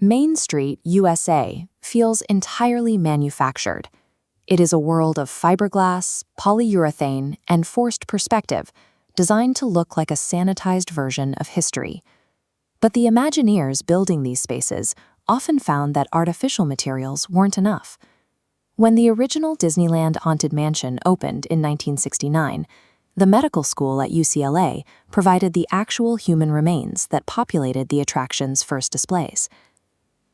Main Street, USA, feels entirely manufactured. It is a world of fiberglass, polyurethane, and forced perspective, designed to look like a sanitized version of history. But the Imagineers building these spaces often found that artificial materials weren't enough. When the original Disneyland Haunted Mansion opened in 1969, the medical school at UCLA provided the actual human remains that populated the attraction's first displays.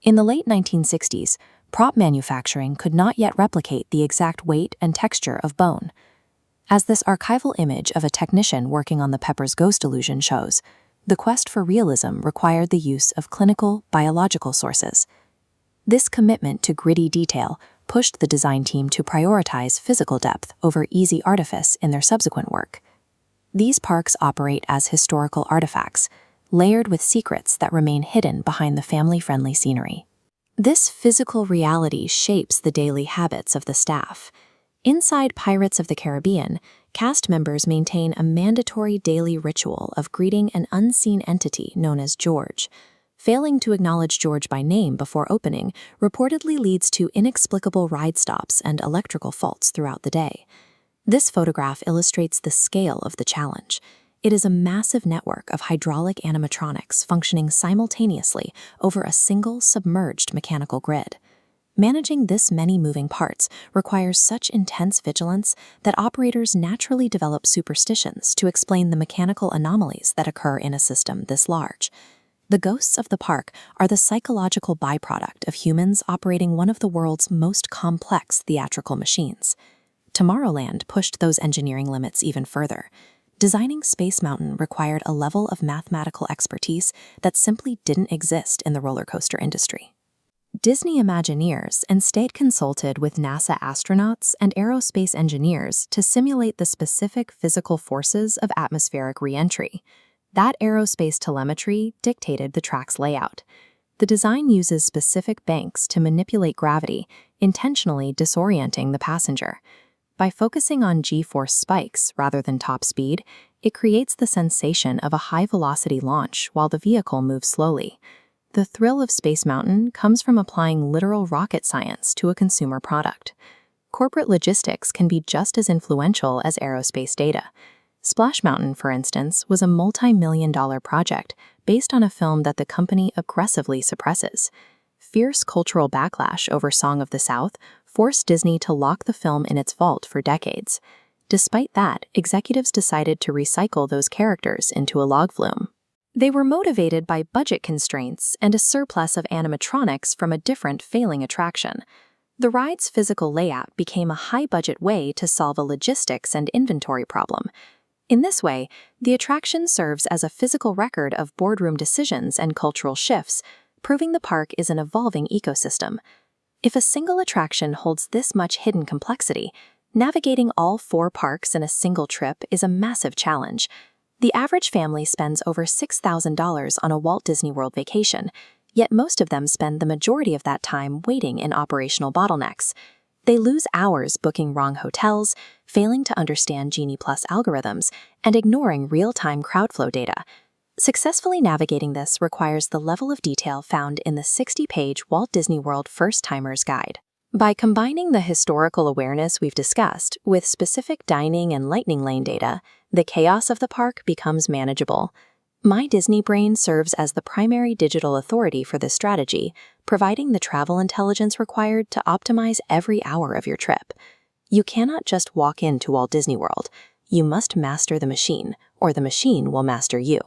In the late 1960s, prop manufacturing could not yet replicate the exact weight and texture of bone. As this archival image of a technician working on the Pepper's Ghost illusion shows, the quest for realism required the use of clinical, biological sources. This commitment to gritty detail pushed the design team to prioritize physical depth over easy artifice in their subsequent work. These parks operate as historical artifacts, layered with secrets that remain hidden behind the family-friendly scenery. This physical reality shapes the daily habits of the staff. Inside Pirates of the Caribbean, cast members maintain a mandatory daily ritual of greeting an unseen entity known as George. Failing to acknowledge George by name before opening reportedly leads to inexplicable ride stops and electrical faults throughout the day. This photograph illustrates the scale of the challenge. It is a massive network of hydraulic animatronics functioning simultaneously over a single submerged mechanical grid. Managing this many moving parts requires such intense vigilance that operators naturally develop superstitions to explain the mechanical anomalies that occur in a system this large. The ghosts of the park are the psychological byproduct of humans operating one of the world's most complex theatrical machines. Tomorrowland pushed those engineering limits even further. Designing Space Mountain required a level of mathematical expertise that simply didn't exist in the roller coaster industry. Disney Imagineers instead consulted with NASA astronauts and aerospace engineers to simulate the specific physical forces of atmospheric re-entry. That aerospace telemetry dictated the track's layout. The design uses specific banks to manipulate gravity, intentionally disorienting the passenger. By focusing on G-force spikes rather than top speed, it creates the sensation of a high-velocity launch while the vehicle moves slowly. The thrill of Space Mountain comes from applying literal rocket science to a consumer product. Corporate logistics can be just as influential as aerospace data. Splash Mountain, for instance, was a multi-million-dollar project based on a film that the company aggressively suppresses. Fierce cultural backlash over Song of the South forced Disney to lock the film in its vault for decades. Despite that, executives decided to recycle those characters into a log flume. They were motivated by budget constraints and a surplus of animatronics from a different failing attraction. The ride's physical layout became a high-budget way to solve a logistics and inventory problem. In this way, the attraction serves as a physical record of boardroom decisions and cultural shifts, proving the park is an evolving ecosystem. If a single attraction holds this much hidden complexity, navigating all 4 parks in a single trip is a massive challenge. The average family spends over $6,000 on a Walt Disney World vacation, yet most of them spend the majority of that time waiting in operational bottlenecks. They lose hours booking wrong hotels, failing to understand Genie Plus algorithms, and ignoring real-time crowdflow data. Successfully navigating this requires the level of detail found in the 60-page Walt Disney World First Timers Guide. By combining the historical awareness we've discussed with specific dining and lightning lane data, the chaos of the park becomes manageable. My Disney Brain serves as the primary digital authority for this strategy, providing the travel intelligence required to optimize every hour of your trip. You cannot just walk into Walt Disney World. You must master the machine, or the machine will master you.